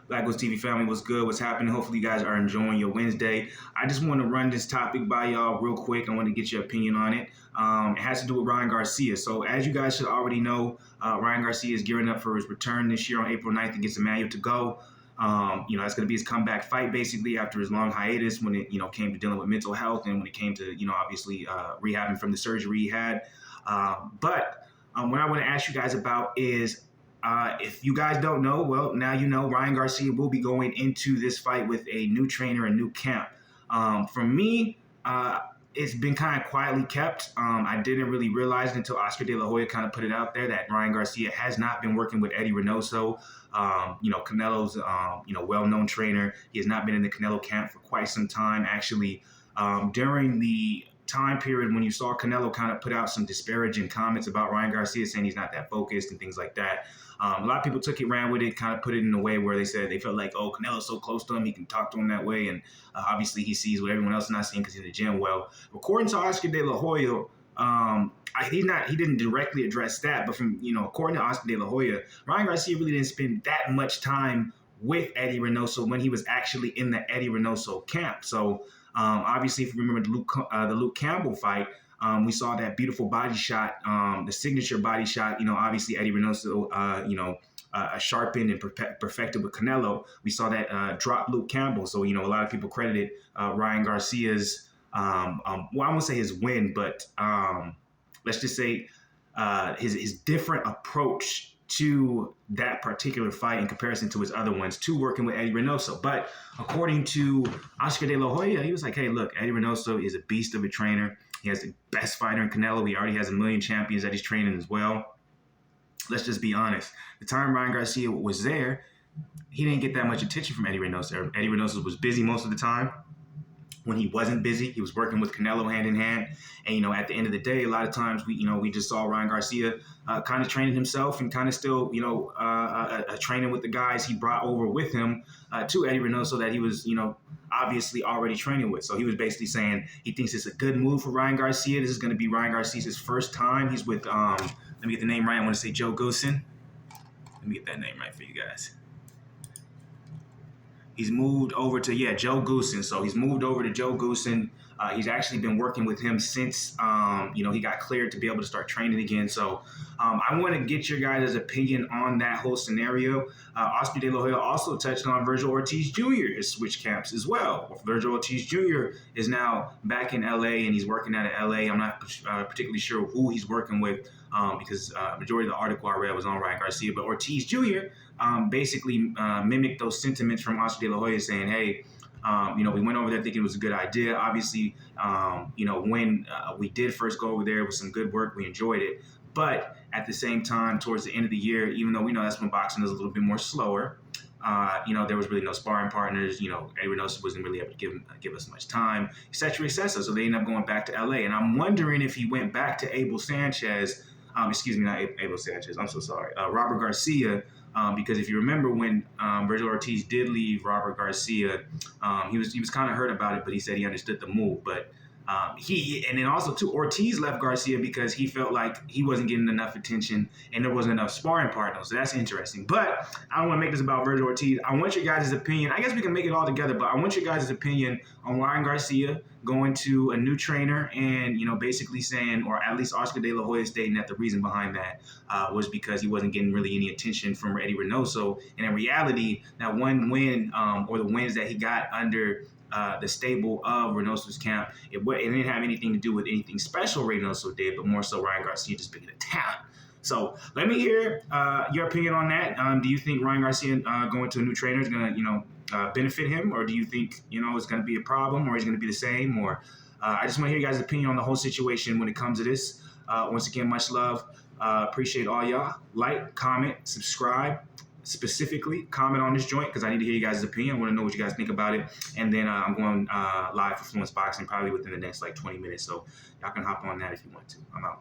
Black Goals TV family, what's good? What's happening? Hopefully you guys are enjoying your Wednesday. I just want to run this topic by y'all real quick. I want to get your opinion on it. It has to do with Ryan Garcia. So as you guys should already know, Ryan Garcia is gearing up for his return this year on April 9th against Emmanuel to go. That's going to be his comeback fight basically after his long hiatus when it, came to dealing with mental health and when it came to, obviously rehabbing from the surgery he had. But what I want to ask you guys about is, if you guys don't know, well, now you know Ryan Garcia will be going into this fight with a new trainer, a new camp. For me, it's been kind of quietly kept. I didn't really realize until Oscar De La Hoya kind of put it out there that Ryan Garcia has not been working with Eddie Reynoso, Canelo's, well-known trainer. He has not been in the Canelo camp for quite some time. Actually, during the time period when you saw Canelo kind of put out some disparaging comments about Ryan Garcia, saying he's not that focused and things like that. A lot of people took it, ran with it, kind of put it in a way where they said they felt like, oh, Canelo's so close to him, he can talk to him that way. And obviously he sees what everyone else is not seeing because he's in the gym. Well, according to Oscar De La Hoya, he didn't directly address that, but from, according to Oscar De La Hoya, Ryan Garcia really didn't spend that much time with Eddie Reynoso when he was actually in the Eddie Reynoso camp. So obviously, if you remember the Luke Campbell fight, we saw that beautiful body shot, the signature body shot. Obviously Eddie Reynoso, sharpened and perfected with Canelo. We saw that drop Luke Campbell. So a lot of people credited Ryan Garcia's, well, I won't say his win, but let's just say his different approach to that particular fight in comparison to his other ones, to working with Eddie Reynoso. But according to Oscar De La Hoya, he was like, hey, look, Eddie Reynoso is a beast of a trainer. He has the best fighter in Canelo. He already has 1 million champions that he's training as well. Let's just be honest. The time Ryan Garcia was there, he didn't get that much attention from Eddie Reynoso. Eddie Reynoso was busy most of the time. When he wasn't busy, he was working with Canelo hand in hand. And, at the end of the day, a lot of times we just saw Ryan Garcia kind of training himself and kind of still, training with the guys he brought over with him to Eddie Reynoso that he was, obviously already training with. So he was basically saying he thinks it's a good move for Ryan Garcia. This is going to be Ryan Garcia's first time. He's with, let me get the name right. I want to say Joe Goosen. Let me get that name right for you guys. He's moved over to, Joe Goosen. So he's moved over to Joe Goosen. He's actually been working with him since, he got cleared to be able to start training again. So I want to get your guys' opinion on that whole scenario. Oscar De La Hoya also touched on Virgil Ortiz Jr. has switched camps as well. Virgil Ortiz Jr. is now back in L.A. and he's working out of L.A. I'm not particularly sure who he's working with because majority of the article I read was on Ryan Garcia. But Ortiz Jr. Basically mimicked those sentiments from Oscar De La Hoya saying, hey, we went over there thinking it was a good idea. Obviously, when we did first go over there, it was some good work. We enjoyed it. But at the same time, towards the end of the year, even though we know that's when boxing is a little bit more slower, there was really no sparring partners. Eddie Reynoso wasn't really able to give us much time, et cetera, et cetera. So they ended up going back to L.A. And I'm wondering if he went back to Abel Sanchez. Not Abel Sanchez. I'm so sorry. Robert Garcia. Because if you remember when Virgil Ortiz did leave Robert Garcia, he was kind of hurt about it, but he said he understood the move. But and then also too, Ortiz left Garcia because he felt like he wasn't getting enough attention and there wasn't enough sparring partners. So that's interesting. But I don't want to make this about Virgil Ortiz. I want your guys' opinion. I guess we can make it all together, but I want your guys' opinion on Ryan Garcia going to a new trainer and, basically saying, or at least Oscar De La Hoya stating that the reason behind that was because he wasn't getting really any attention from Eddie Reynoso. And in reality, that one win or the wins that he got under the stable of Reynoso's camp, it didn't have anything to do with anything special Reynoso did, but more so Ryan Garcia just being a talent. So let me hear your opinion on that. Do you think Ryan Garcia going to a new trainer is going to, benefit him, or do you think, it's going to be a problem, or he's going to be the same? Or I just want to hear you guys' opinion on the whole situation when it comes to this. Once again, much love. Appreciate all y'all. Like, comment, subscribe. Specifically, comment on this joint because I need to hear you guys' opinion. I want to know what you guys think about it. And then I'm going live for Fluence Boxing probably within the next 20 minutes. So y'all can hop on that if you want to. I'm out.